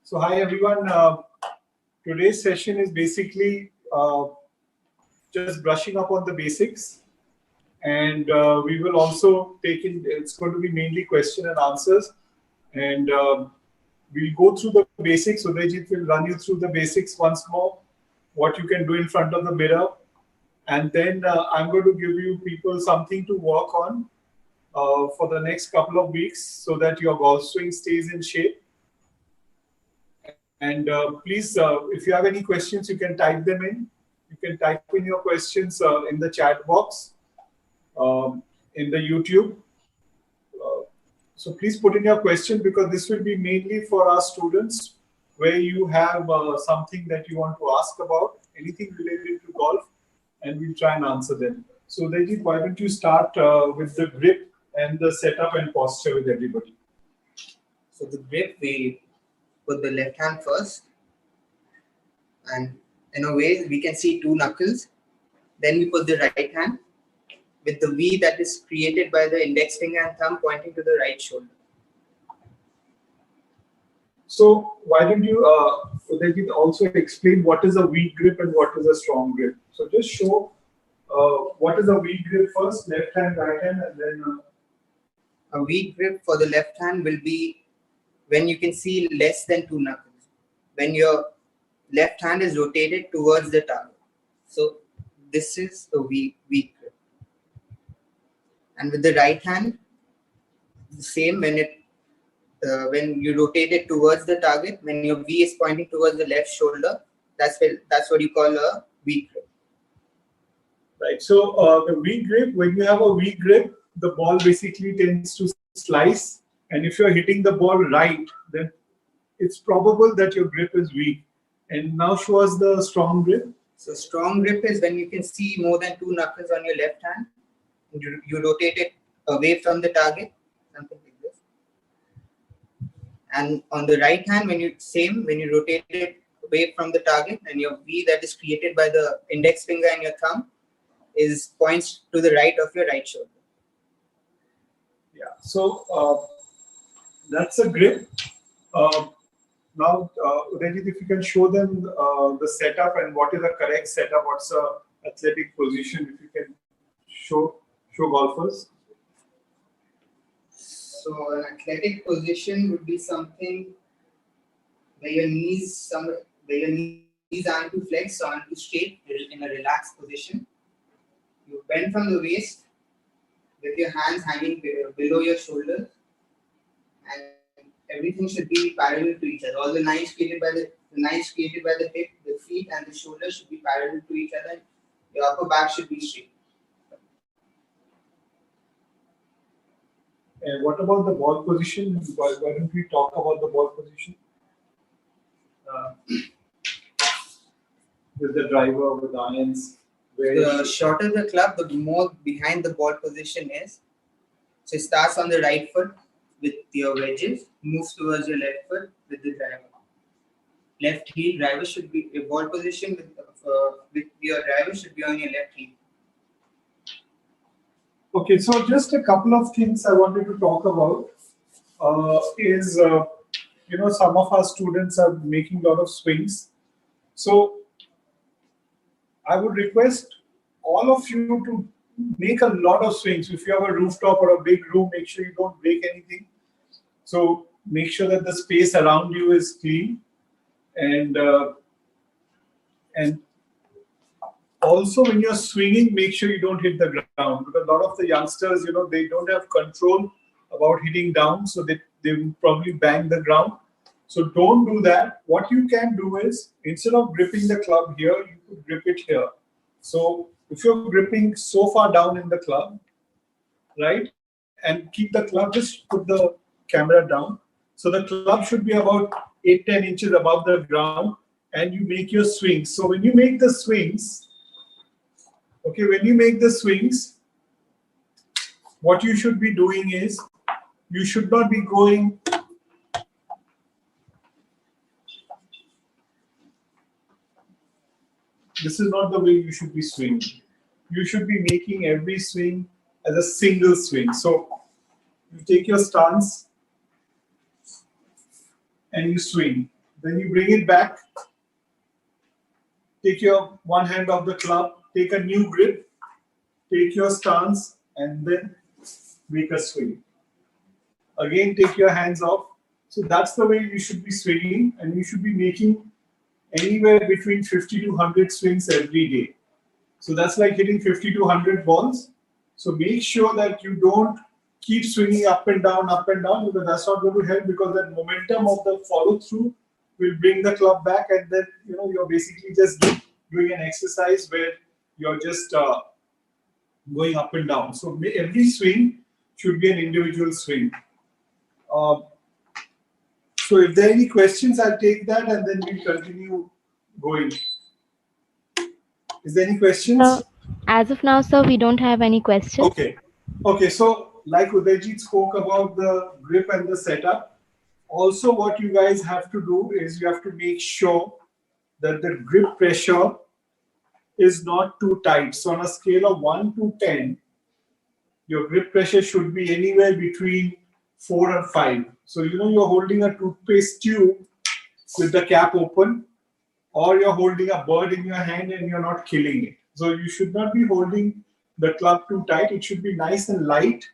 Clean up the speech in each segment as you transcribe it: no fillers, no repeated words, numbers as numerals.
So hi everyone. Today's session is basically just brushing up on the basics, and we will also take in. It's going to be mainly question and answers, and we'll go through the basics. Udayjit will run you through the basics once more, what you can do in front of the mirror, and then I'm going to give you people something to work on for the next couple of weeks, so that your golf swing stays in shape. And please, if you have any questions, you can type them in. You can type in your questions in the chat box in the YouTube. So please put in your question, because this will be mainly for our students, where you have something that you want to ask about, anything related to golf, and we'll try and answer them. So Udayjit, why don't you start with the grip and the setup and posture with everybody. So the grip, we put the left hand first, and in a way we can see two knuckles. Then we put the right hand with the V that is created by the index finger and thumb pointing to the right shoulder. So why don't you Udayjit, also explain what is a weak grip and what is a strong grip. So just show what is a weak grip first, left hand, right hand, and then a weak grip for the left hand will be when you can see less than two knuckles, when your left hand is rotated towards the target. So this is a weak grip. And with the right hand, the same, when you rotate it towards the target, when your V is pointing towards the left shoulder, that's what you call a weak grip. Right. So the weak grip, when you have a weak grip, the ball basically tends to slice, and if you're hitting the ball right, then it's probable that your grip is weak. And now show us the strong grip. So strong grip is when you can see more than two knuckles on your left hand. You rotate it away from the target, something like this. And on the right hand, when you rotate it away from the target, and your V that is created by the index finger and your thumb points to the right of your right shoulder. Yeah. So that's a grip. Now, Udayjit, if you can show them the setup and what is the correct setup, what's the athletic position, if you can show golfers. So an athletic position would be something where your knees aren't too flexed, aren't too straight, in a relaxed position. You bend from the waist with your hands hanging below your shoulders, and everything should be parallel to each other. All the lines created by the hip, the feet, and the shoulder should be parallel to each other. Your upper back should be straight. And what about the ball position? Why don't we talk about the ball position? With the driver, with the irons. The shorter the club, the more behind the ball position is. So it starts on the right foot with your wedges, moves towards your left foot with the driver. Left heel driver should be a ball position with your driver should be on your left heel. Okay, so just a couple of things I wanted to talk about is some of our students are making a lot of swings. So I would request all of you to make a lot of swings. If you have a rooftop or a big room, make sure you don't break anything. So make sure that the space around you is clean, and also when you're swinging, make sure you don't hit the ground, because a lot of the youngsters, they don't have control about hitting down, so they will probably bang the ground. So don't do that. What you can do is, instead of gripping the club here, you could grip it here. So if you're gripping so far down in the club, right, and keep the club, just put the camera down. So the club should be about 8-10 inches above the ground, and you make your swings. So when you make the swings, what you should be doing is, you should not be going this is not the way you should be swinging. You should be making every swing as a single swing. So you take your stance and you swing. Then you bring it back. Take your one hand off the club. Take a new grip. Take your stance and then make a swing. Again, take your hands off. So that's the way you should be swinging, and you should be making anywhere between 50 to 100 swings every day. So that's like hitting 50 to 100 balls. So make sure that you don't keep swinging up and down, because that's not going to help, because that momentum of the follow through will bring the club back, and then you're basically just doing an exercise where you're just going up and down. So every swing should be an individual swing. So if there are any questions, I'll take that and then we'll continue going. Is there any questions? As of now, sir, we don't have any questions. Okay. So like Udayjit spoke about the grip and the setup, also what you guys have to do is you have to make sure that the grip pressure is not too tight. So on a scale of 1 to 10, your grip pressure should be anywhere between 4 and 5. So you're holding a toothpaste tube with the cap open, or you're holding a bird in your hand and you're not killing it. So you should not be holding the club too tight. It should be nice and light,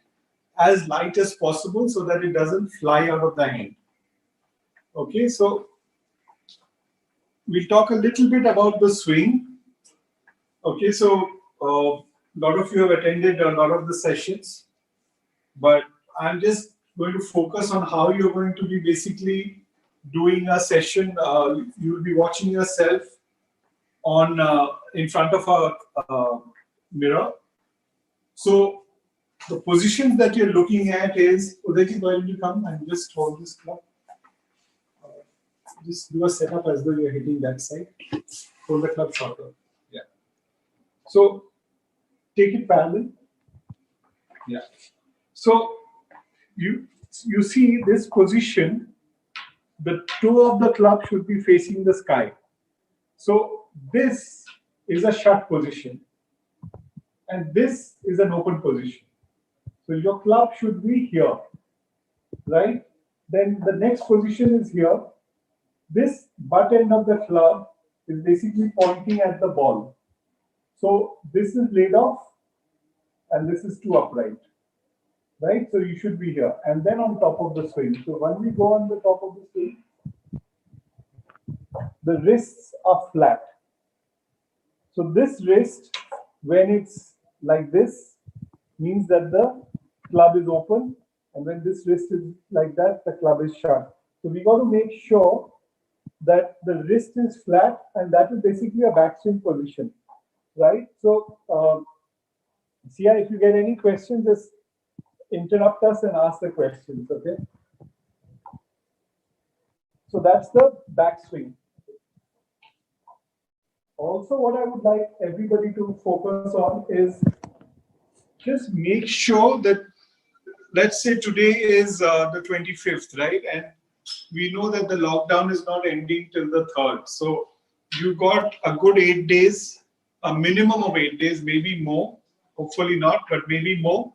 as light as possible, so that it doesn't fly out of the hand. Okay, so we'll talk a little bit about the swing. Okay, so a lot of you have attended a lot of the sessions, but I'm just going to focus on how you're going to be basically doing a session. You'll be watching yourself on in front of a mirror. So the positions that you're looking at is, Udayjit, why don't you come and just hold this club? Just do a setup as though you're hitting that side. Hold the club shorter. Yeah. So take it parallel. Yeah. So you see this position, the toe of the club should be facing the sky. So this is a shut position, and this is an open position. So your club should be here, right? Then the next position is here. This butt end of the club is basically pointing at the ball. So this is laid off, and this is too upright, right? So you should be here, and then on top of the swing. So when we go on the top of the swing, the wrists are flat. So this wrist, when it's like this, means that the club is open, and when this wrist is like that, the club is shut. So we got to make sure that the wrist is flat, and that is basically a backswing position, right? So, Sia, if you get any questions, just interrupt us and ask the questions, okay? So that's the backswing. Also, what I would like everybody to focus on is just make sure that, let's say today is the 25th, right? And we know that the lockdown is not ending till the 3rd. So you got a good 8 days, a minimum of 8 days, maybe more. Hopefully not, but maybe more.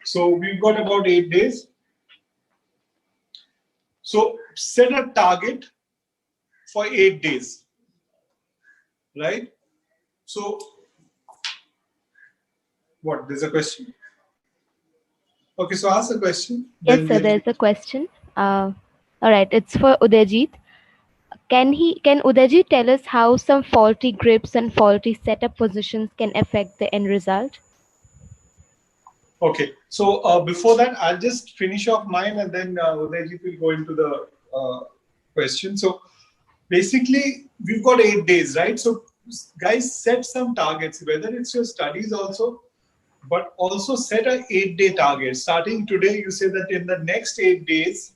So we've got about 8 days. So set a target for 8 days, right? So what? There's a question? Okay, so ask a question. Yes, sir, there's a question. All right, it's for Udayjit. Can Udayjit tell us how some faulty grips and faulty setup positions can affect the end result? Okay, so before that, I'll just finish off mine, and then Udayjit will go into the question. So basically, we've got 8 days, right? So guys, set some targets, whether it's your studies also, but also set an 8-day target. Starting today, you say that in the next 8 days,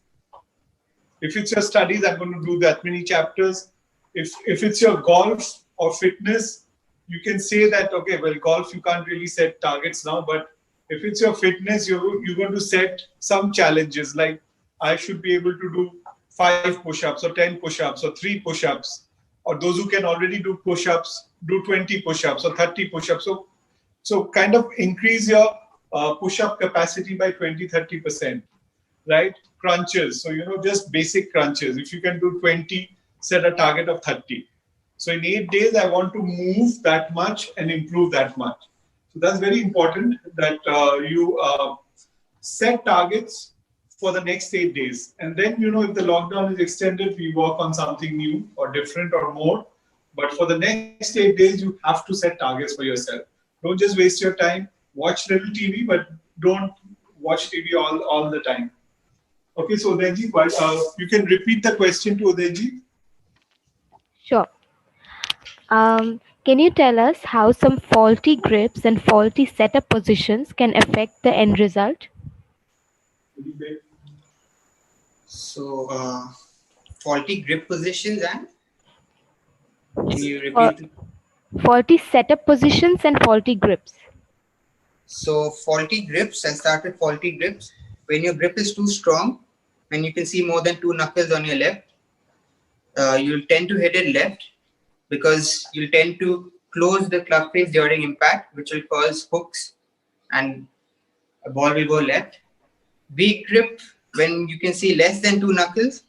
if it's your studies, I'm going to do that many chapters. If it's your golf or fitness, you can say that, okay, well, golf, you can't really set targets now, but if it's your fitness, you're going to set some challenges, like I should be able to do 5 push-ups or 10 push-ups or 3 push-ups, or those who can already do push-ups, do 20 push-ups or 30 push-ups. So kind of increase your push-up capacity by 20-30%, right? crunches. So, just basic crunches. If you can do 20, set a target of 30. So in 8 days, I want to move that much and improve that much. So that's very important that you set targets for the next 8 days. And then, if the lockdown is extended, we work on something new or different or more. But for the next 8 days, you have to set targets for yourself. Don't just waste your time. Watch little TV, but don't watch TV all the time. Okay, so Udayjit, you can repeat the question to Udayjit. Sure. Can you tell us how some faulty grips and faulty setup positions can affect the end result? So, faulty grip positions and can you Or repeat? faulty setup positions and faulty grips. So, faulty grips, I'll start with faulty grips. When your grip is too strong and you can see more than 2 knuckles on your left, you'll tend to hit it left because you'll tend to close the club face during impact, which will cause hooks and a ball will go left. Weak grip, when you can see less than 2 knuckles,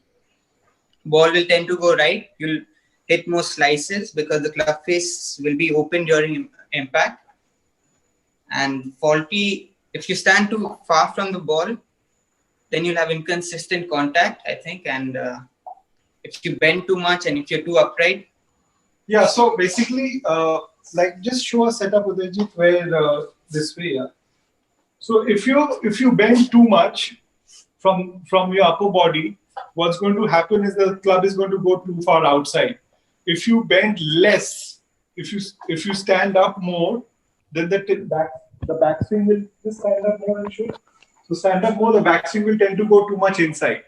ball will tend to go right. You'll hit more slices because the club face will be open during impact. And faulty, if you stand too far from the ball, then you'll have inconsistent contact, I think. And if you bend too much and if you're too upright. Yeah, so basically, just show a setup with Udayjit where this way. Yeah. So if you bend too much from your upper body, what's going to happen is the club is going to go too far outside. If you bend less, if you stand up more, then the backswing will just stand up more and shoot. So stand up more, the backswing will tend to go too much inside.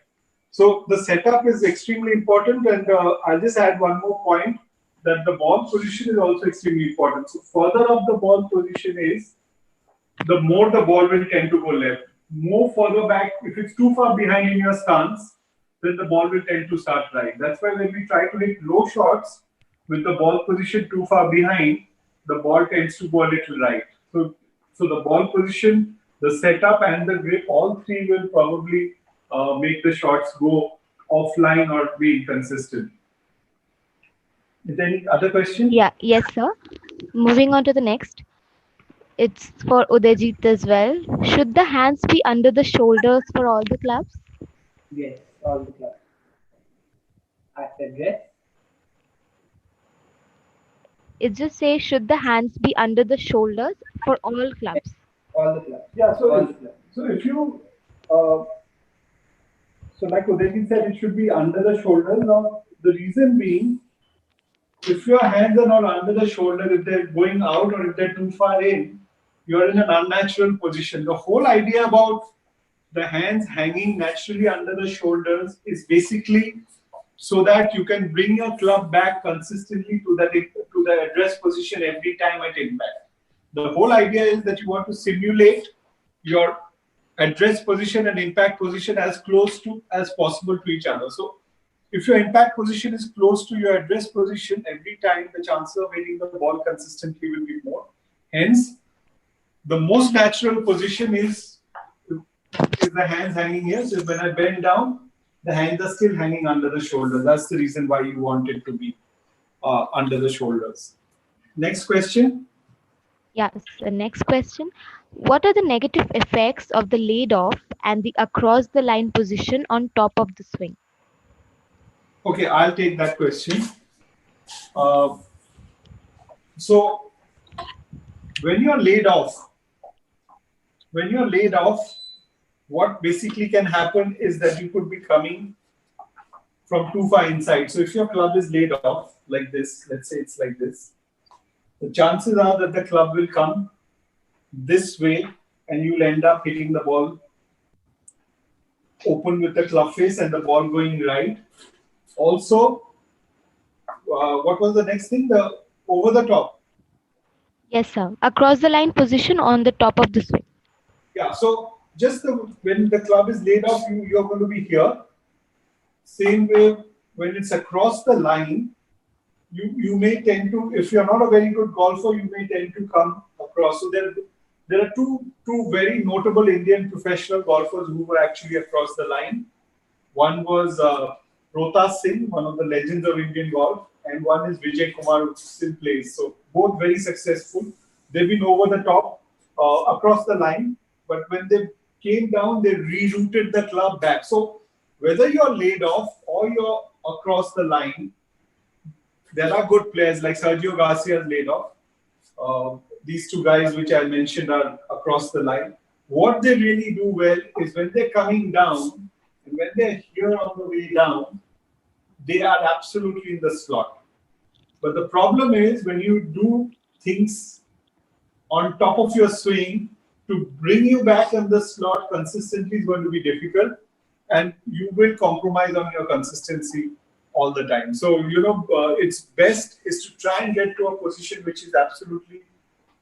So the setup is extremely important, and I'll just add one more point that the ball position is also extremely important. So further up the ball position is, the more the ball will tend to go left. More further back, if it's too far behind in your stance, then the ball will tend to start right. That's why when we try to hit low shots with the ball position too far behind, the ball tends to go a little right. So the ball position, the setup, and the grip, all three will probably make the shots go offline or be inconsistent. Is there any other question? Yeah, yes, sir. Moving on to the next. It's for Udayjit as well. Should the hands be under the shoulders for all the clubs? Yes, all the clubs. At the dress. It just says, should the hands be under the shoulders for all clubs? All the clubs. Yeah, so if you so like Udayjit said, it should be under the shoulder. Now the reason being, if your hands are not under the shoulder, if they're going out or if they're too far in, you're in an unnatural position. The whole idea about the hands hanging naturally under the shoulders is basically so that you can bring your club back consistently to the address position every time at impact. The whole idea is that you want to simulate your address position and impact position as close to as possible to each other. So if your impact position is close to your address position, every time the chances of hitting the ball consistently will be more. Hence, the most natural position is the hands hanging here. So when I bend down, the hands are still hanging under the shoulder. That's the reason why you want it to be under the shoulders. Next question. Yes, the next question. What are the negative effects of the laid off and the across the line position on top of the swing? Okay, I'll take that question. So when you're laid off, what basically can happen is that you could be coming from too far inside. So if your club is laid off like this, let's say it's like this, the chances are that the club will come this way and you'll end up hitting the ball open with the club face and the ball going right. Also, what was the next thing? The over the top. Yes, sir. Across the line position on the top of the swing. Yeah, so just when the club is laid off, you're going to be here. Same way, when it's across the line, you may tend to, if you're not a very good golfer, you may tend to come across. So there are two very notable Indian professional golfers who were actually across the line. One was Rota Singh, one of the legends of Indian golf, and one is Vijay Kumar, who still plays. So both very successful. They've been over the top across the line, but when they came down, they rerouted the club back. So whether you're laid off or you're across the line, there are good players like Sergio Garcia is laid off. These two guys which I mentioned are across the line. What they really do well is when they're coming down and when they're here on the way down, they are absolutely in the slot. But the problem is when you do things on top of your swing, to bring you back in the slot consistently is going to be difficult, and you will compromise on your consistency all the time. So, it's best is to try and get to a position which is absolutely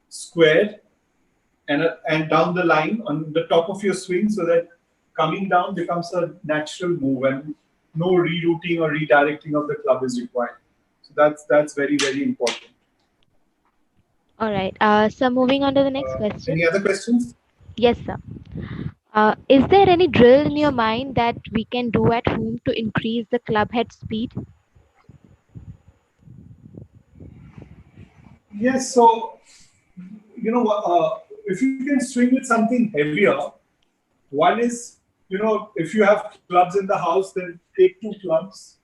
square and down the line on the top of your swing, so that coming down becomes a natural move and no rerouting or redirecting of the club is required. So that's very, very important. All right. So moving on to the next question. Any other questions? Yes, sir. Is there any drill in your mind that we can do at home to increase the club head speed? Yes. So, if you can swing with something heavier, one is, if you have clubs in the house, then take two clubs.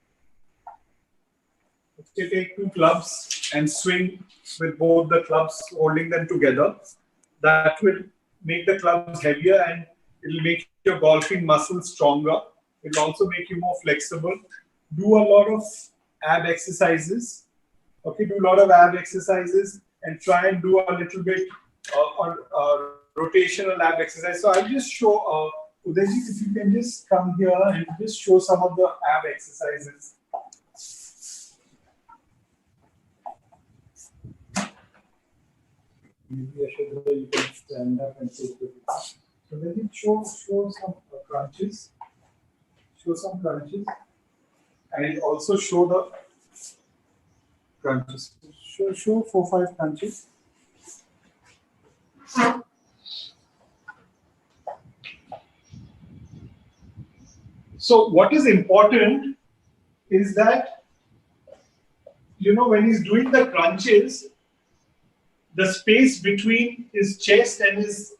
Okay, take two clubs and swing with both the clubs, holding them together. That will make the clubs heavier and it will make your golfing muscles stronger. It will also make you more flexible. Do a lot of ab exercises. Okay, do a lot of ab exercises and try and do a little bit rotational ab exercise. So I'll just show, Udayjit, if you can just come here and just show some of the ab exercises. Maybe Ashadra, you can stand up and take the picture. So let me show some crunches. Show some crunches. And also show the crunches. Show 4-5 crunches. So what is important is that, when he's doing the crunches, the space between his chest and his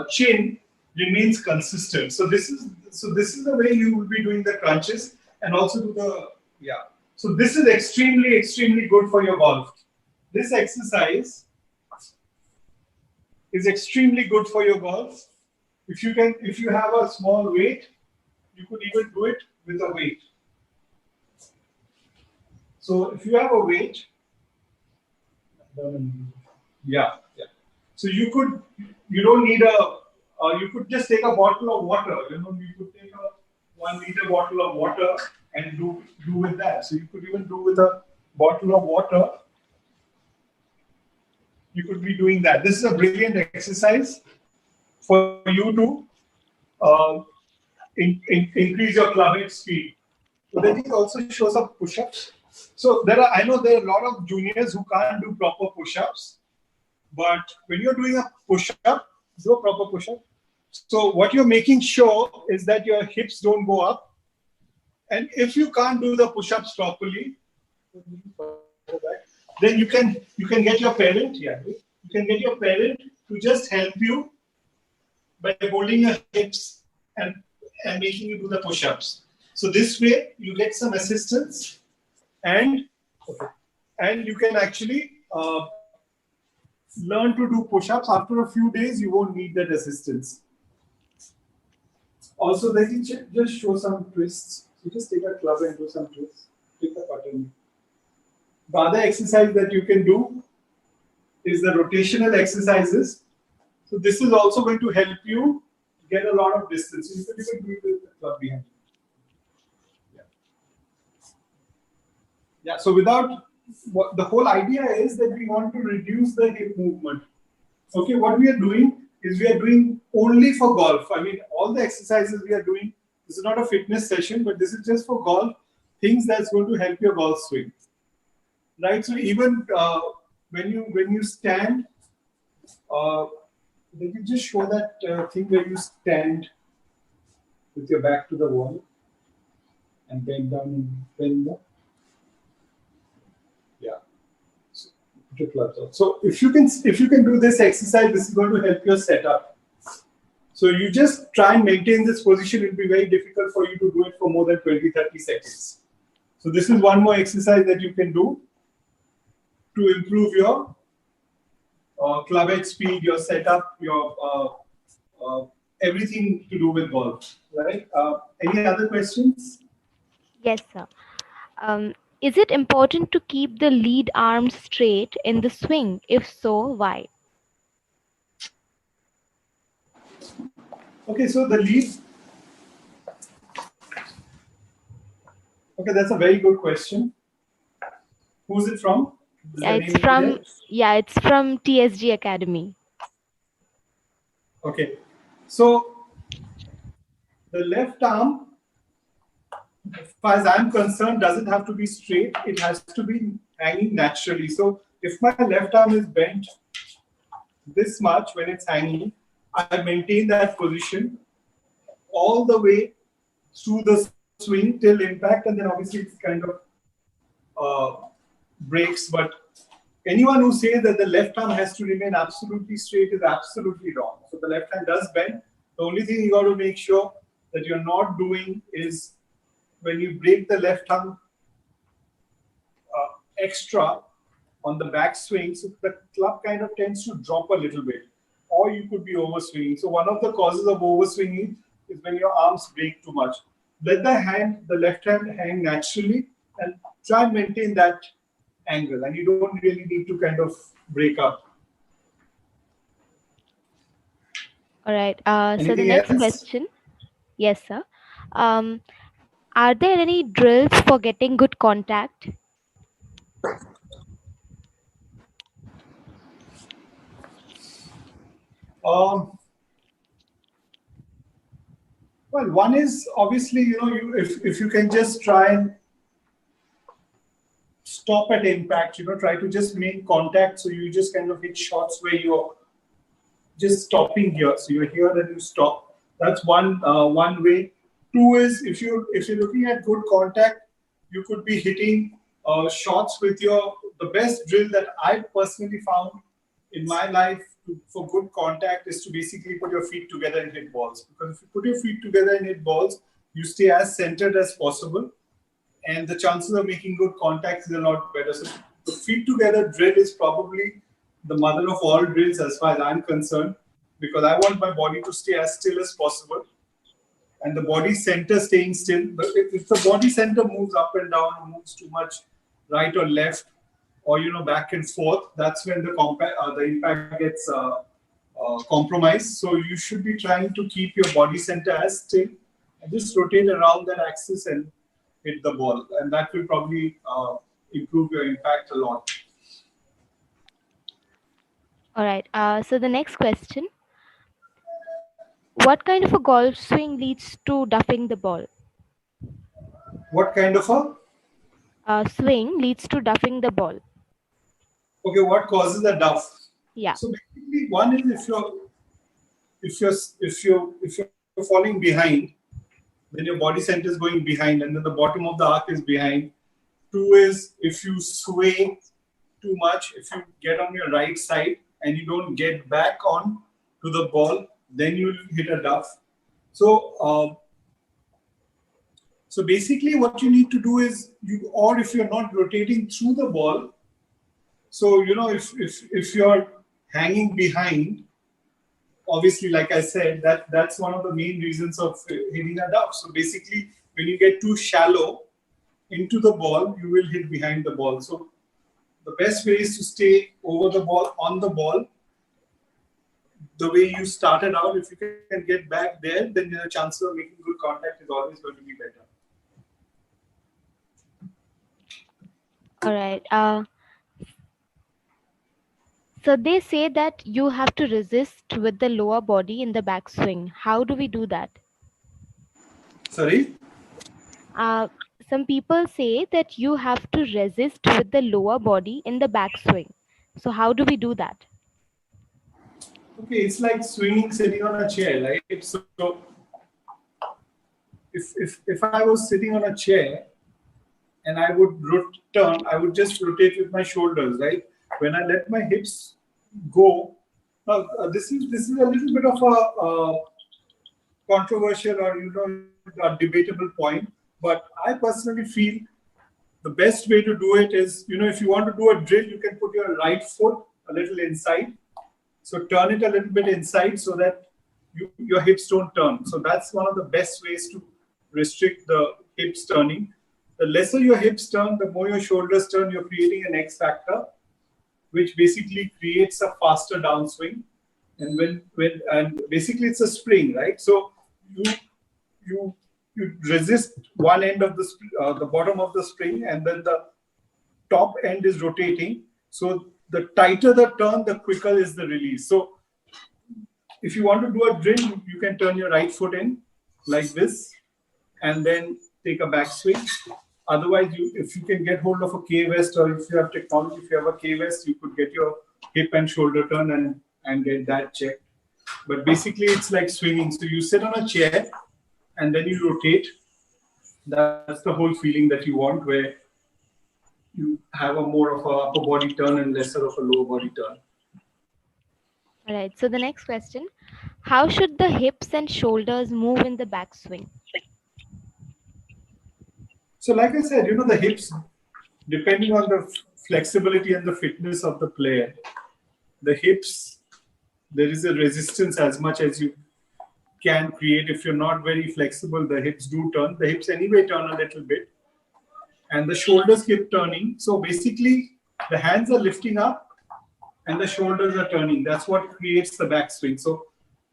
chin remains consistent. So this is the way you will be doing the crunches, and also do the So this is extremely, extremely good for your golf. This exercise is extremely good for your golf. If you have a small weight, you could even do it with a weight. So if you have a weight, so you don't need you could just take a bottle of water. You could take a 1 liter bottle of water and do with that. So you could even do with a bottle of water. You could be doing that. This is a brilliant exercise for you to increase your club head speed. So then it also shows up push-ups. So I know there are a lot of juniors who can't do proper push-ups, but when you're doing a push-up, do a proper push-up. So what you're making sure is that your hips don't go up. And if you can't do the push-ups properly, then you can get your parent. You can get your parent to just help you by holding your hips and making you do the push-ups. So this way you get some assistance, and you can actually learn to do push-ups. After a few days, you won't need that assistance. Also, they can just show some twists. You just take a club and do some twists. Take the pattern. The other exercise that you can do is the rotational exercises. So this is also going to help you get a lot of distance. You can even do it with the club behind you. Yeah. So the whole idea is that we want to reduce the hip movement. Okay, what we are doing is we are doing only for golf. I mean, all the exercises we are doing, this is not a fitness session, but this is just for golf, things that's going to help your golf swing. Right? So even when you stand, let me just show that thing where you stand with your back to the wall. and bend down and bend up. Yeah. So, put your clubs out. So if you can do this exercise, this is going to help your setup. So you just try and maintain this position. It will be very difficult for you to do it for more than 20-30 seconds. So this is one more exercise that you can do to improve your club head speed, your setup, your everything to do with golf. Right? Any other questions? Yes, sir. Is it important to keep the lead arm straight in the swing? If so, why? Okay, so the lead. Okay, that's a very good question. Who's it from? Yeah, it's from TSG Academy. Okay, so the left arm, as far as I'm concerned, doesn't have to be straight. It has to be hanging naturally. So if my left arm is bent this much when it's hanging, I maintain that position all the way through the swing till impact, and then obviously it's kind of breaks. But anyone who says that the left arm has to remain absolutely straight is absolutely wrong. So the left hand does bend. The only thing you got to make sure that you're not doing is when you break the left arm extra on the backswing, so the club kind of tends to drop a little bit, or you could be overswinging. So one of the causes of overswinging is when your arms break too much. Let the left hand hang naturally and try and maintain that angle, and you don't really need to kind of break up. All right. So the Anything next else? question. Yes, sir. Are there any drills for getting good contact? Well, one is obviously, if you can just try and stop at impact, try to just make contact. So you just kind of hit shots where you're just stopping here. So you're here and you stop. That's one way. Two is if you're looking at good contact, you could be hitting shots with the best drill that I personally found in my life for good contact is to basically put your feet together and hit balls. Because if you put your feet together and hit balls, you stay as centered as possible, and the chances of making good contact is a lot better. So the feet together drill is probably the mother of all drills as far as I'm concerned, because I want my body to stay as still as possible, and the body center staying still. But if the body center moves up and down, or moves too much right or left, or back and forth, that's when the impact gets compromised. So you should be trying to keep your body center as still and just rotate around that axis and hit the ball, and that will probably improve your impact a lot. All right. So the next question. What kind of a golf swing leads to duffing the ball? What kind of Swing leads to duffing the ball. okay, what causes a duff? Yeah. So basically, one is if you're falling behind, then your body center is going behind, and then the bottom of the arc is behind. Two is if you sway too much, if you get on your right side and you don't get back on to the ball, then you will hit a duff. So basically, what you need to do is or if you're not rotating through the ball. So if you're hanging behind, obviously, like I said, that's one of the main reasons of hitting a duff. So basically, when you get too shallow into the ball, you will hit behind the ball. So the best way is to stay over the ball, on the ball, the way you started out. If you can get back there, then your chances of making good contact is always going to be better. All right. So they say that you have to resist with the lower body in the backswing. How do we do that? Sorry? Some people say that you have to resist with the lower body in the backswing. So how do we do that? Okay, it's like swinging sitting on a chair, right? So if I was sitting on a chair and I would turn, I would just rotate with my shoulders, right? When I let my hips go, now this is a little bit of a controversial or a debatable point, but I personally feel the best way to do it is, if you want to do a drill, you can put your right foot a little inside. So turn it a little bit inside so that your hips don't turn. So that's one of the best ways to restrict the hips turning. The lesser your hips turn, the more your shoulders turn, you're creating an X factor, which basically creates a faster downswing. And when basically it's a spring, right? So you you you resist one end of the bottom of the spring, and then the top end is rotating. So the tighter the turn, the quicker is the release. So if you want to do a drill, you can turn your right foot in like this, and then take a backswing. Otherwise, if you can get hold of a K vest, or if you have technology, if you have a K vest, you could get your hip and shoulder turn and get that checked. But basically, it's like swinging. So you sit on a chair and then you rotate. That's the whole feeling that you want, where you have a more of a upper body turn and lesser of a lower body turn. All right. So the next question: how should the hips and shoulders move in the backswing? So, like I said, the hips, depending on the flexibility and the fitness of the player, the hips, there is a resistance as much as you can create. If you're not very flexible, the hips do turn. The hips anyway turn a little bit, and the shoulders keep turning. So basically, the hands are lifting up and the shoulders are turning. That's what creates the backswing. So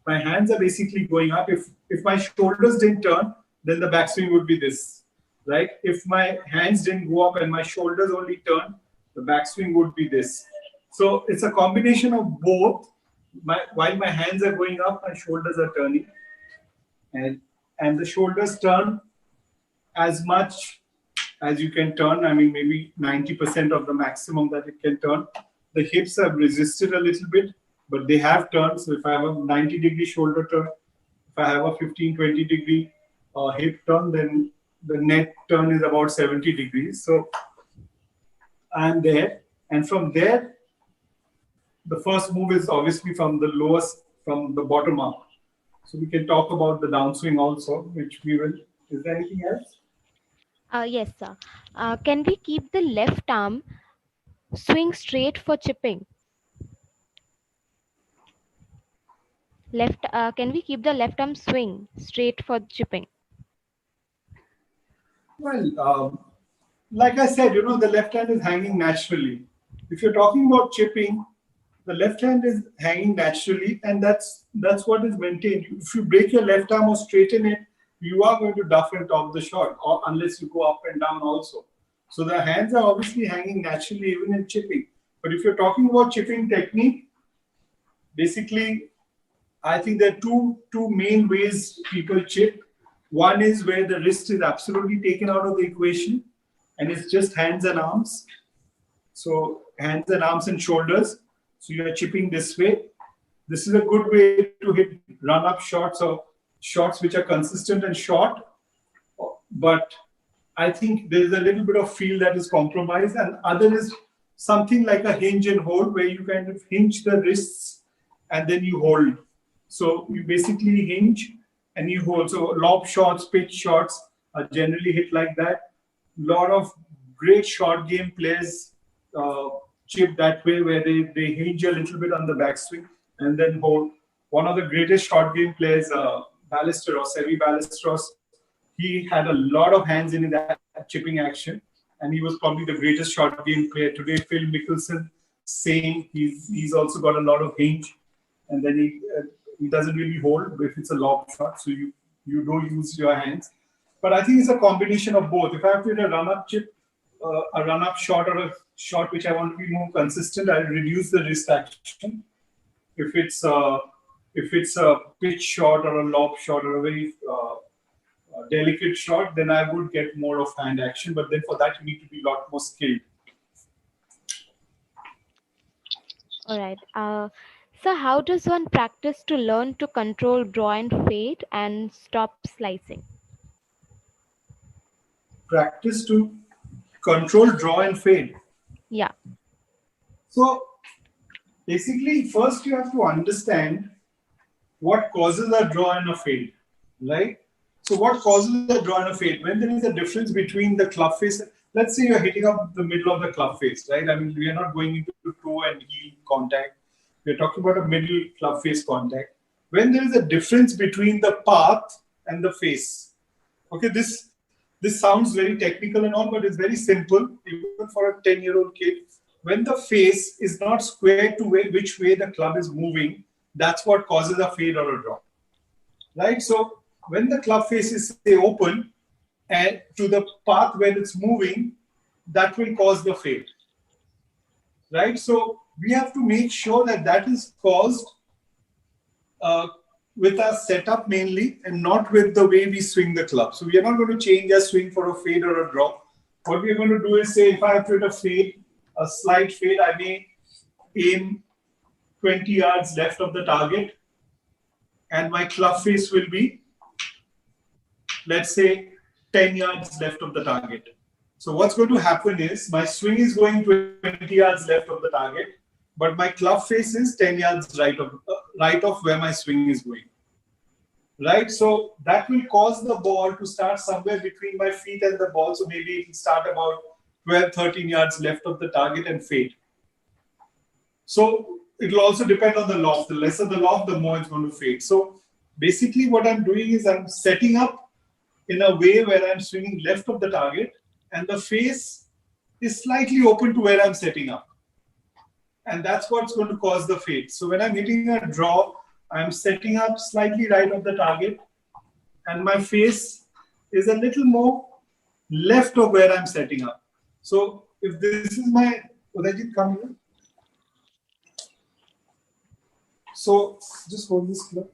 my hands are basically going up. If my shoulders didn't turn, then the backswing would be this, right? If my hands didn't go up and my shoulders only turned, the backswing would be this. So it's a combination of both. While my hands are going up, my shoulders are turning, and the shoulders turn as much as you can turn. I mean, maybe 90% of the maximum that it can turn. The hips have resisted a little bit, but they have turned. So if I have a 90-degree shoulder turn, if I have a 15, 20-degree hip turn, then the net turn is about 70 degrees. So I'm there. And from there, the first move is obviously from the lowest, from the bottom up. So we can talk about the downswing also, which we will. Is there anything else? Yes, sir. Can we keep the left arm swing straight for chipping? Can we keep the left arm swing straight for chipping? Well, like I said, the left hand is hanging naturally. If you're talking about chipping, the left hand is hanging naturally, and that's what is maintained. If you break your left arm or straighten it, you are going to duff and top the shot, or unless you go up and down also. So the hands are obviously hanging naturally even in chipping. But if you're talking about chipping technique, basically, I think there are two main ways people chip. One is where the wrist is absolutely taken out of the equation, and it's just hands and arms. So hands and arms and shoulders. So you're chipping this way. This is a good way to hit run-up shots or shots which are consistent and short. But I think there is a little bit of feel that is compromised, and other is something like a hinge and hold, where you kind of hinge the wrists and then you hold. So you basically hinge and you hold. So lob shots, pitch shots are generally hit like that. A lot of great short game players chip that way, where they hinge a little bit on the backswing and then hold. One of the greatest short game players, Ballesteros, Sevi Ballesteros, he had a lot of hands in that chipping action, and he was probably the greatest short game player. Today, Phil Mickelson, same. He's also got a lot of hinge, and then he doesn't really hold if it's a lob shot, so you don't use your hands. But I think it's a combination of both. If I have to hit a run-up chip, a run-up shot, or a shot which I want to be more consistent, I'll reduce the wrist action. If it's a pitch shot or a lob shot or a very delicate shot, then I would get more of hand action. But then for that, you need to be a lot more skilled. All right. So how does one practice to learn to control draw and fade and stop slicing? practice to control draw and fade. Yeah. So basically, first you have to understand what causes a draw and a fade, right? So what causes a draw and a fade? When there is a difference between the club face, let's say you're hitting up the middle of the club face, right? I mean, we are not going into toe and heel contact. We're talking about a middle club face contact. When there is a difference between the path and the face, okay, this sounds very technical and all, but it's very simple, even for a 10-year-old kid. When the face is not square to which way the club is moving, that's what causes a fade or a draw, right? So when the club face is, say, open and to the path where it's moving, that will cause the fade, right? So we have to make sure that that is caused with our setup mainly and not with the way we swing the club. So we are not going to change our swing for a fade or a draw. What we are going to do is, say, if I have to hit a fade, a slight fade, I may aim 20 yards left of the target and my club face will be, let's say, 10 yards left of the target. So what's going to happen is my swing is going 20 yards left of the target, but my club face is 10 yards right of where my swing is going. Right? So that will cause the ball to start somewhere between my feet and the ball. So maybe it will start about 12, 13 yards left of the target and fade. So it will also depend on the loft. The lesser the loft, the more it's going to fade. So basically what I'm doing is I'm setting up in a way where I'm swinging left of the target and the face is slightly open to where I'm setting up. And that's what's going to cause the fade. So when I'm hitting a draw, I'm setting up slightly right of the target and my face is a little more left of where I'm setting up. So if this is my, Udayjit, come here. So just hold this club.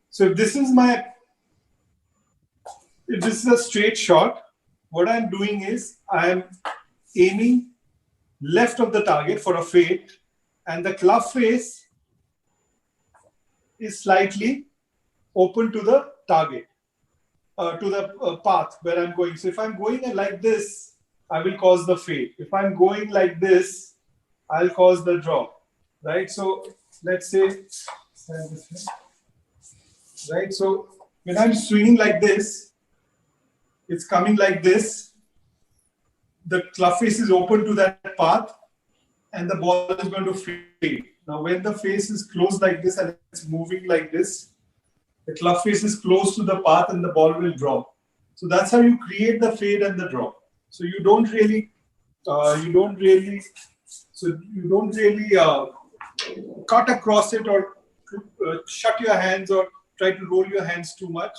So if this is a straight shot, what I'm doing is I'm aiming left of the target for a fade and the club face is slightly open to the target, to the path where I'm going. So if I'm going like this, I will cause the fade. If I'm going like this, I'll cause the draw, right? So let's say, right? So when I'm swinging like this, it's coming like this. The club face is open to that path and the ball is going to fade. Now, when the face is closed like this and it's moving like this, the club face is close to the path and the ball will drop. So that's how you create the fade and the draw. So you don't really cut across it or shut your hands or try to roll your hands too much.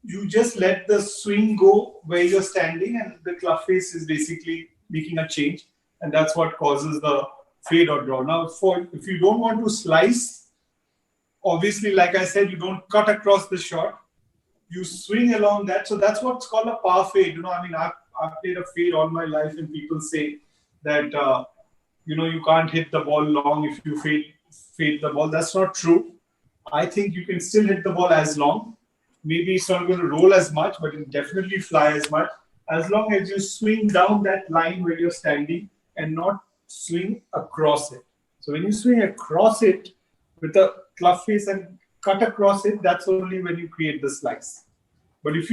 You just let the swing go where you're standing and the club face is basically making a change. And that's what causes the fade or draw. Now, if you don't want to slice, obviously, like I said, you don't cut across the shot. You swing along that. So that's what's called a power fade. I mean, I've played a fade all my life and people say that, you can't hit the ball long if you fade the ball. That's not true. I think you can still hit the ball as long. Maybe it's not going to roll as much, but it definitely fly as much. As long as you swing down that line where you're standing and not swing across it. So when you swing across it with a club face and cut across it, that's only when you create the slice. But if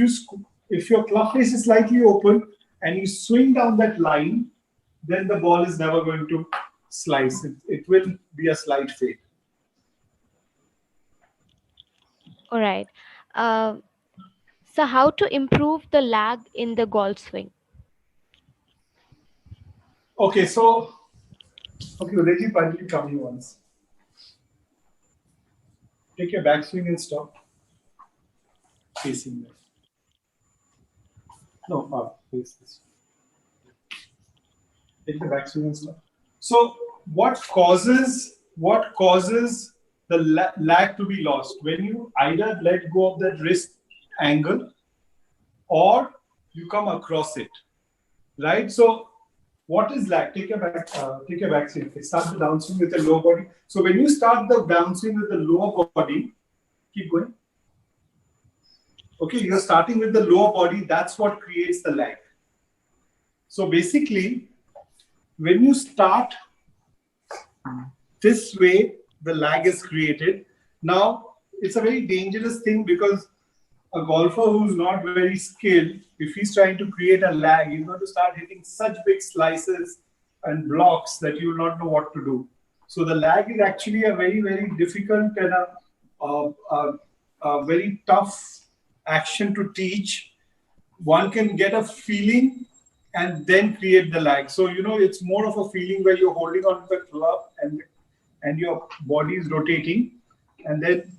your club face is slightly open and you swing down that line, then the ball is never going to slice. It will be a slight fade. All right. So how to improve the lag in the golf swing? Okay, Udayjit, why don't you come here once? Take your backswing and stop facing there. No, face this. Take the backswing and stop. So what causes the lag to be lost? When you either let go of that wrist angle or you come across it, right? So what is lag? Take your backswing. Start the downswing with the lower body. So when you start the downswing with the lower body, keep going. Okay, you're starting with the lower body. That's what creates the lag. So basically, when you start this way, the lag is created. Now, it's a very dangerous thing because a golfer who's not very skilled, if he's trying to create a lag, he's going to start hitting such big slices and blocks that you will not know what to do. So the lag is actually a very, very difficult and a very tough action to teach. One can get a feeling and then create the lag. So, it's more of a feeling where you're holding on to the club and your body is rotating. And then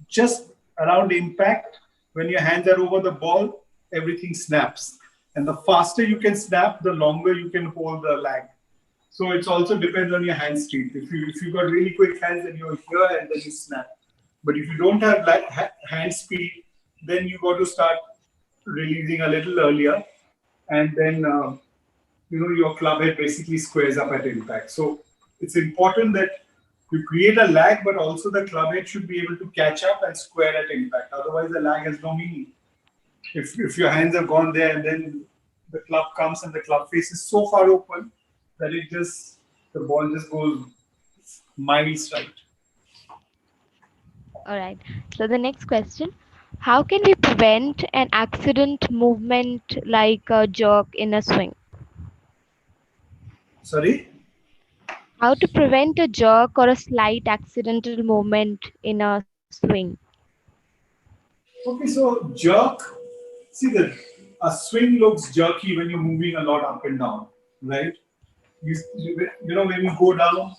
just around impact, when your hands are over the ball, everything snaps. And the faster you can snap, the longer you can hold the lag. So it also depends on your hand speed. If you got really quick hands, then you're here and then you snap. But if you don't have hand speed, then you got to start releasing a little earlier, and then your club head basically squares up at impact. So it's important that you create a lag, but also the club head should be able to catch up and square at impact. Otherwise, the lag has no meaning. If your hands have gone there and then the club comes and the club face is so far open that the ball just goes miles right. All right. So the next question: how can we prevent an accident movement like a jerk in a swing? Sorry? How to prevent a jerk or a slight accidental movement in a swing? Okay, so jerk. See that a swing looks jerky when you're moving a lot up and down, right? When you go down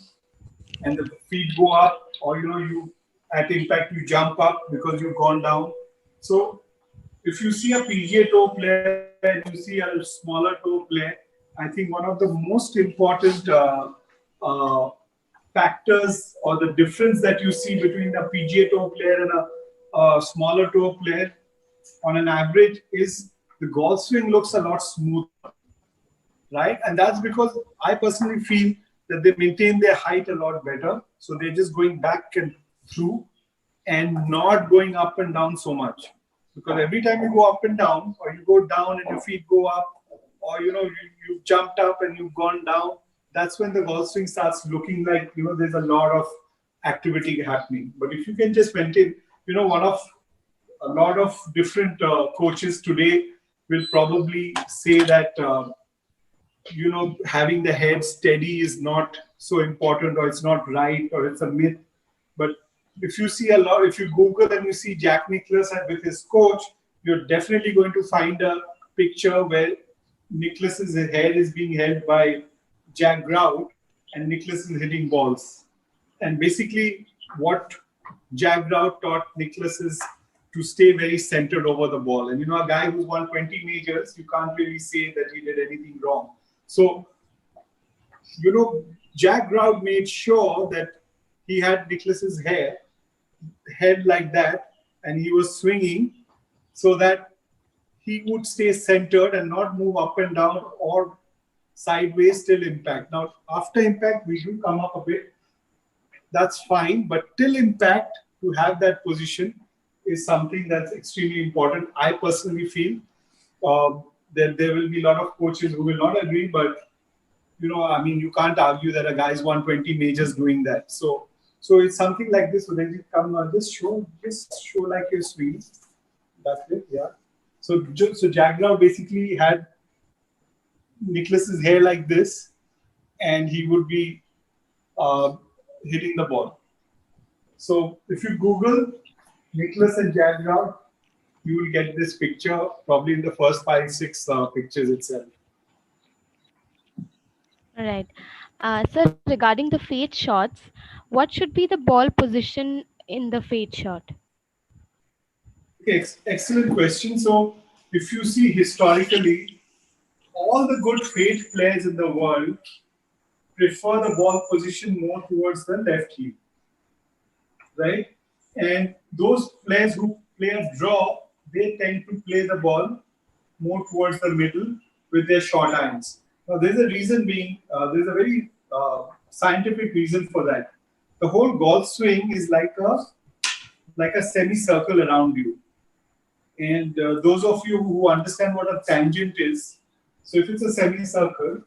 and the feet go up, or you at impact you jump up because you've gone down. So if you see a PGA Tour player and you see a smaller tour player, I think one of the most important uh, factors or the difference that you see between a PGA Tour player and a smaller tour player on an average is the golf swing looks a lot smoother, right? And that's because I personally feel that they maintain their height a lot better. So they're just going back and through and not going up and down so much. Because every time you go up and down, or you go down and your feet go up, or you jumped up and you've gone down, that's when the golf swing starts looking like there's a lot of activity happening. But if you can just maintain, one of a lot of different coaches today will probably say that having the head steady is not so important, or it's not right, or it's a myth. But if you see if you Google and you see Jack Nicklaus with his coach, you're definitely going to find a picture where Nicklaus's head is being held by Jack Grout and Nicklaus is hitting balls. And basically what Jack Grout taught Nicklaus is to stay very centered over the ball. And a guy who's won 20 majors, you can't really say that he did anything wrong. So, Jack Grout made sure that he had Nicklaus's head like that, and he was swinging so that he would stay centered and not move up and down or sideways till impact. Now, after impact, we do come up a bit. That's fine, but till impact, to have that position is something that's extremely important. I personally feel that there will be a lot of coaches who will not agree, but you can't argue that a guy's won 20 majors doing that. So it's something like this. So then you come just show like your swing. That's it, yeah. So Jack Grout basically had Nicklaus's hair like this, and he would be hitting the ball. So if you Google Nicklaus and Jack Grout, you will get this picture probably in the first 5-6 pictures itself. All right. So regarding the fade shots, what should be the ball position in the fade shot? Okay, excellent question. So if you see historically, all the good fade players in the world prefer the ball position more towards the left heel, right? And those players who play a draw, they tend to play the ball more towards the middle with their short irons. Now, there's a reason being, there's a very scientific reason for that. The whole golf swing is like a semicircle around you, And those of you who understand what a tangent is, so if it's a semicircle,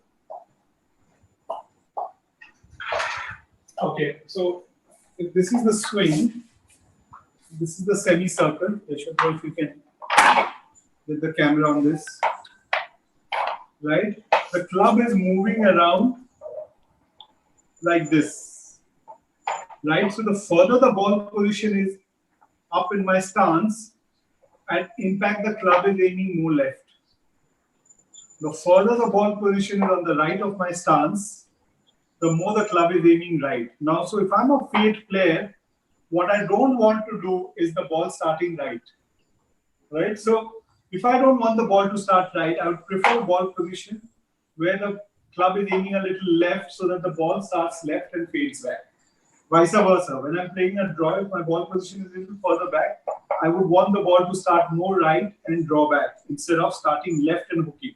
okay, so if this is the swing, this is the semicircle. I should know if you can get the camera on this, right? The club is moving around like this, right? So the further the ball position is up in my stance, and in fact the club is aiming more left. The further the ball position is on the right of my stance, the more the club is aiming right. Now, so if I'm a fade player, what I don't want to do is the ball starting right, right? So if I don't want the ball to start right, I would prefer a ball position where the club is aiming a little left so that the ball starts left and fades back. Vice versa. When I'm playing a draw, if my ball position is a little further back, I would want the ball to start more right and draw back instead of starting left and hooking.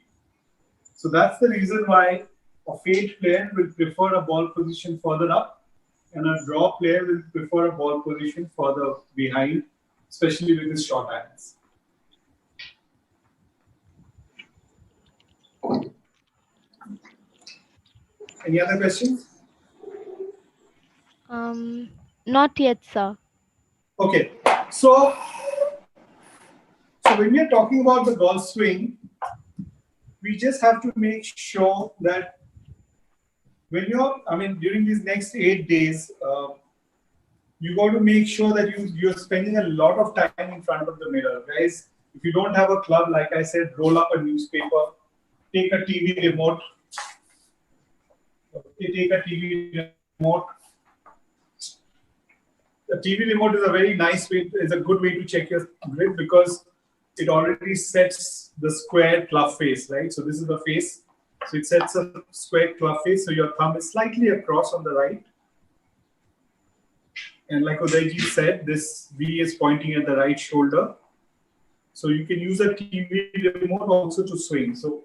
So that's the reason why a fade player will prefer a ball position further up and a draw player will prefer a ball position further behind, especially with his short irons. Any other questions? Not yet, sir. Okay, so when we are talking about the golf swing, we just have to make sure that when you're, during these next 8 days, you got to make sure that you're spending a lot of time in front of the mirror. Guys, if you don't have a club, like I said, roll up a newspaper, take a TV remote. Okay, take a TV remote. The TV remote is a very nice way, is a good way to check your grip because it already sets the square club face, right? So this is the face. So it sets a square club face. So your thumb is slightly across on the right. And like Udayjit said, this V is pointing at the right shoulder. So you can use a TV remote also to swing. So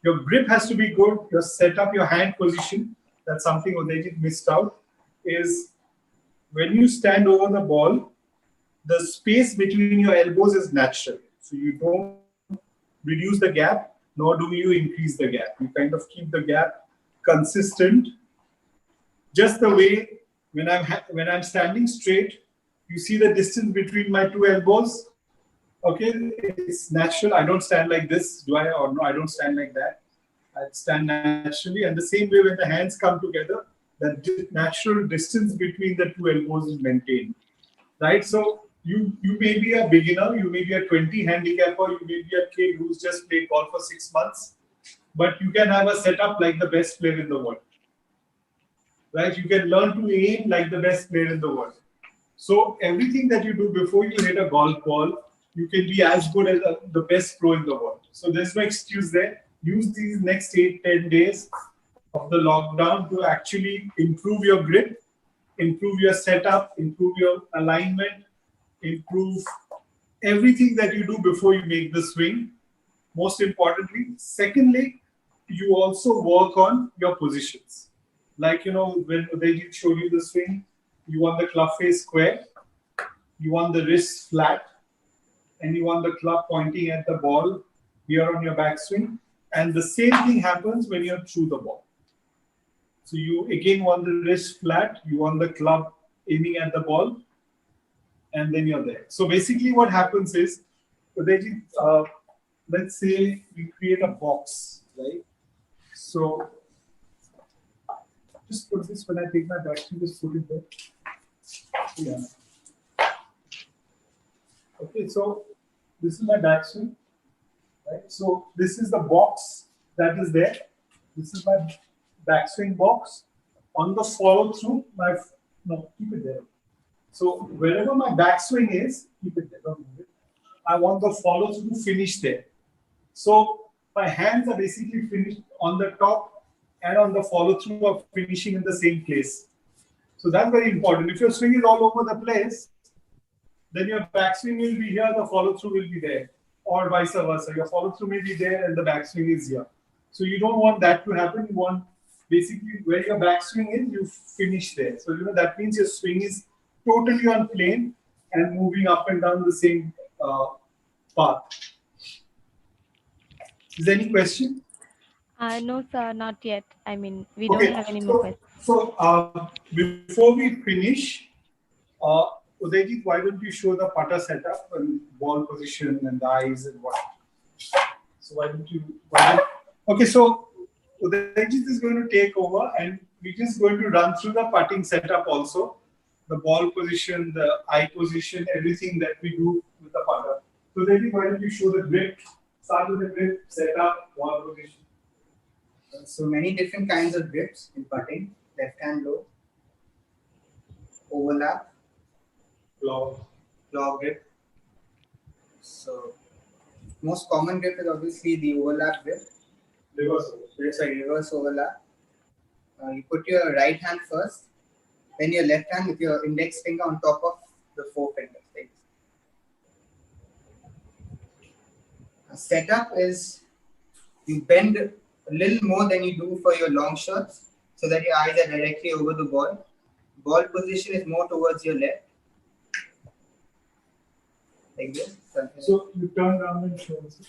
your grip has to be good. Your setup, your hand position, that's something Udayjit missed out, is when you stand over the ball, the space between your elbows is natural. So you don't reduce the gap, nor do you increase the gap. You kind of keep the gap consistent. Just the way when I'm standing straight, you see the distance between my two elbows. Okay, it's natural. I don't stand like this, do I? Or no, I don't stand like that. I stand naturally. And the same way when the hands come together, the natural distance between the two elbows is maintained. Right? So you may be a beginner, you may be a 20 handicapper, you may be a kid who's just played golf for 6 months, but you can have a setup like the best player in the world. Right? You can learn to aim like the best player in the world. So everything that you do before you hit a golf ball, you can be as good as the best pro in the world. So there's no excuse there. Use these next 8-10 days of the lockdown to actually improve your grip, improve your setup, improve your alignment, improve everything that you do before you make the swing. Most importantly. Secondly, you also work on your positions. Like, when they showed you the swing, you want the club face square, you want the wrist flat, and you want the club pointing at the ball here on your backswing. And the same thing happens when you're through the ball. So you again want the wrist flat, you want the club aiming at the ball, and then you're there. So basically what happens is, let's say we create a box, right? So just put this, when I take my backswing, just put it there. Yeah. Okay, so this is my backswing, right? So this is the box that is there. This is my backswing box. On the follow through, keep it there. So wherever my backswing is, keep it there, don't move it. I want the follow through to finish there. So my hands are basically finished on the top and on the follow through of finishing in the same place. So that's very important. If your swing is all over the place, then your backswing will be here, the follow through will be there, or vice versa. Your follow through may be there and the backswing is here. So you don't want that to happen. You want basically where your backswing is, you finish there. So that means your swing is totally on plane and moving up and down the same path. Is there any question? No, sir, not yet. I mean, we don't Okay, have any more questions. before we finish, uh, Udayjit, why don't you show the putter setup and ball position and the eyes and what? So why don't you? Okay, so Udayjit is going to take over, and we're just going to run through the putting setup also, the ball position, the eye position, everything that we do with the putter. So Udayjit, why don't you show the grip? Start with the grip, setup, ball position. So many different kinds of grips in putting: left hand low, overlap, claw grip. So most common grip is obviously the overlap grip. Reverse overlap. You put your right hand first, then your left hand with your index finger on top of the forefinger. Like a setup is you bend a little more than you do for your long shots so that your eyes are directly over the ball. Ball position is more towards your left. Like this. So you turn around and show us.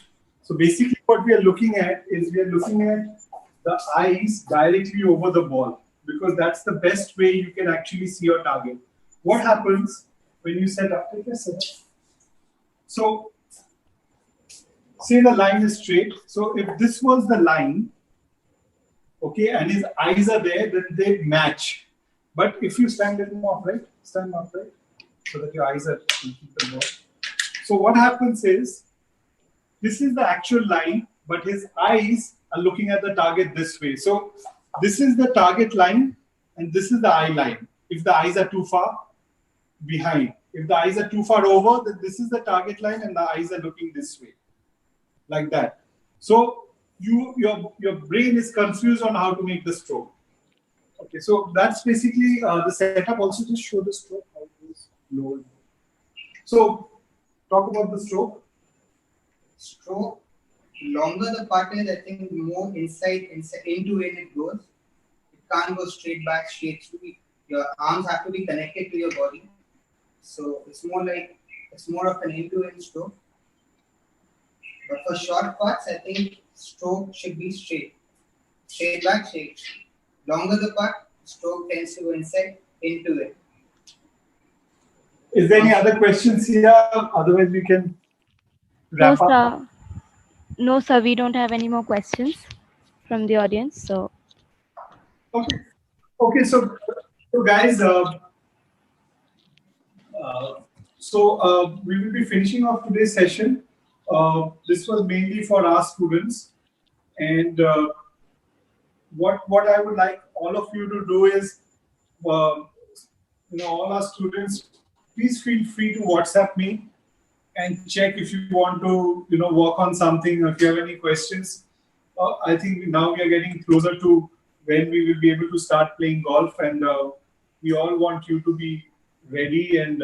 So basically what we are looking at is we are looking at the eyes directly over the ball, because that's the best way you can actually see your target. What happens when you set up? Take a set. So say the line is straight. So if this was the line, okay, and his eyes are there, then they match. But if you stand a little more upright, stand upright, so that your eyes are keep the ball. So what happens is, this is the actual line, but his eyes are looking at the target this way. So this is the target line, and this is the eye line. If the eyes are too far behind, if the eyes are too far over, then this is the target line, and the eyes are looking this way, like that. So your brain is confused on how to make the stroke. Okay, so that's basically the setup. Also, just show the stroke. How it is low. So talk about the stroke. Stroke, longer the putt is, I think more inside into it goes. It can't go straight back, straight through. Your arms have to be connected to your body. So it's more of an end-to-end stroke. But for short putts, I think stroke should be straight. Straight back, straight. Longer the putt, stroke tends to go inside, into it. Is there any other questions here? Otherwise, we can wrap up. Sir. No, sir, we don't have any more questions from the audience. So, Okay. So guys, we will be finishing off today's session. This was mainly for our students, and what I would like all of you to do is, all our students, please feel free to WhatsApp me and check if you want to, work on something, or if you have any questions. I think now we are getting closer to when we will be able to start playing golf, and we all want you to be ready and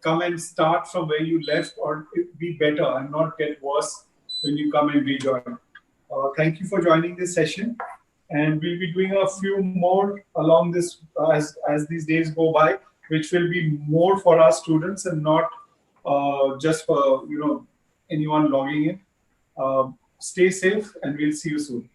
come and start from where you left, or be better and not get worse when you come and rejoin. Thank you for joining this session, and we'll be doing a few more along this as these days go by, which will be more for our students and not just for anyone logging in. Stay safe, and we'll see you soon.